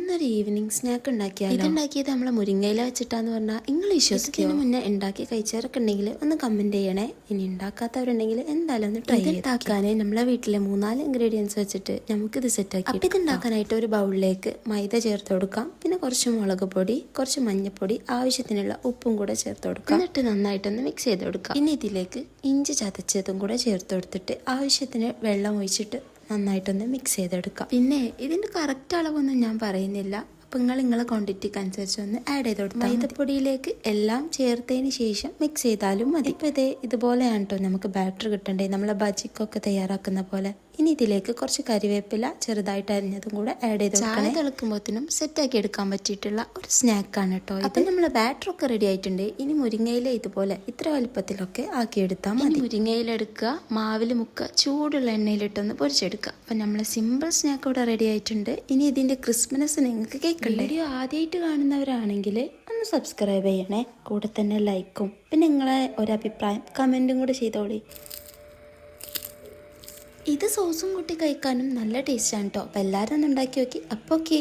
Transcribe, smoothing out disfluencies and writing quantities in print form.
ഇന്നൊരു evening snack ഉണ്ടാക്കിയാൽ ഇതുണ്ടാക്കിയത് നമ്മളെ മുരിങ്ങയില വെച്ചിട്ടാന്ന് പറഞ്ഞാൽ നിങ്ങൾ വിശ്വസിക്കുന്നതിന് മുന്നേ ഉണ്ടാക്കി കഴിച്ചവരൊക്കെ ഉണ്ടെങ്കിൽ ഒന്ന് കമന്റ് ചെയ്യണേ. ഇനി ഉണ്ടാക്കാത്തവരുണ്ടെങ്കിൽ എന്തായാലും ഒന്ന് ട്രൈ ഉണ്ടാക്കാൻ നമ്മളെ വീട്ടിലെ 3-4 ഇൻഗ്രീഡിയൻസ് വെച്ചിട്ട് നമുക്കിത് സെറ്റാക്കി. അപ്പം ഇത് ഉണ്ടാക്കാനായിട്ട് ഒരു ബൗളിലേക്ക് മൈദ ചേർത്ത് കൊടുക്കാം. പിന്നെ കുറച്ച് മുളക് പൊടി, കുറച്ച് മഞ്ഞൾപ്പൊടി, ആവശ്യത്തിനുള്ള ഉപ്പും കൂടെ ചേർത്ത് കൊടുക്കാം. എന്നിട്ട് നന്നായിട്ടൊന്ന് മിക്സ് ചെയ്ത് കൊടുക്കാം. പിന്നെ ഇതിലേക്ക് ഇഞ്ചി ചതച്ചതും കൂടെ ചേർത്ത് കൊടുത്തിട്ട് ആവശ്യത്തിന് വെള്ളം ഒഴിച്ചിട്ട് നന്നായിട്ടൊന്ന് മിക്സ് ചെയ്തെടുക്കാം. പിന്നെ ഇതിൻ്റെ കറക്റ്റ് അളവൊന്നും ഞാൻ പറയുന്നില്ല. അപ്പം നിങ്ങളെ ക്വാണ്ടിറ്റിക്ക് അനുസരിച്ച് ഒന്ന് ആഡ് ചെയ്ത് കൊടുത്താൽ മൈദപ്പൊടിയിലേക്ക് എല്ലാം ചേർത്തതിന് ശേഷം മിക്സ് ചെയ്താലും മതി. ഇപ്പം ഇതുപോലെയാണ് കേട്ടോ നമുക്ക് ബാറ്റർ കിട്ടണ്ടേ, നമ്മളെ ബജിക്കൊക്കെ തയ്യാറാക്കുന്ന പോലെ. ഇനി ഇതിലേക്ക് കുറച്ച് കരിവേപ്പില ചെറുതായിട്ട് അരിഞ്ഞതും കൂടെ ആഡ് ചെയ്ത് ചായ തിളക്കുമ്പോഴത്തേനും സെറ്റാക്കി എടുക്കാൻ പറ്റിയിട്ടുള്ള ഒരു സ്നാക്കാണ് കേട്ടോ. അപ്പം നമ്മളെ ബാറ്ററൊക്കെ റെഡി ആയിട്ടുണ്ട്. ഇനി മുരിങ്ങയില ഇതുപോലെ ഇത്ര വലുപ്പത്തിലൊക്കെ ആക്കിയെടുത്താൽ മതി. മുരിങ്ങയില എടുക്കുക, മാവിൽ മുക്കുക, ചൂടുള്ള എണ്ണയിലിട്ടൊന്ന് പൊരിച്ചെടുക്കുക. അപ്പം നമ്മളെ സിമ്പിൾ സ്നാക്ക് ഇവിടെ റെഡി ആയിട്ടുണ്ട്. ഇനി ഇതിൻ്റെ ക്രിസ്മസ് നിങ്ങൾക്ക് കേൾക്കണ്ടേ? വീഡിയോ ആദ്യമായിട്ട് കാണുന്നവരാണെങ്കിൽ ഒന്ന് സബ്സ്ക്രൈബ് ചെയ്യണേ. കൂടെ തന്നെ ലൈക്കും പിന്നെ നിങ്ങളെ ഒരഭിപ്രായം കമൻറ്റും കൂടെ ചെയ്തോളി. ഇത് സോസും കൂട്ടി കഴിക്കാനും നല്ല ടേസ്റ്റാണ് കേട്ടോ. അപ്പോൾ എല്ലാവരും ഒന്ന് ഉണ്ടാക്കി നോക്കി. അപ്പോൾ ഓക്കെ.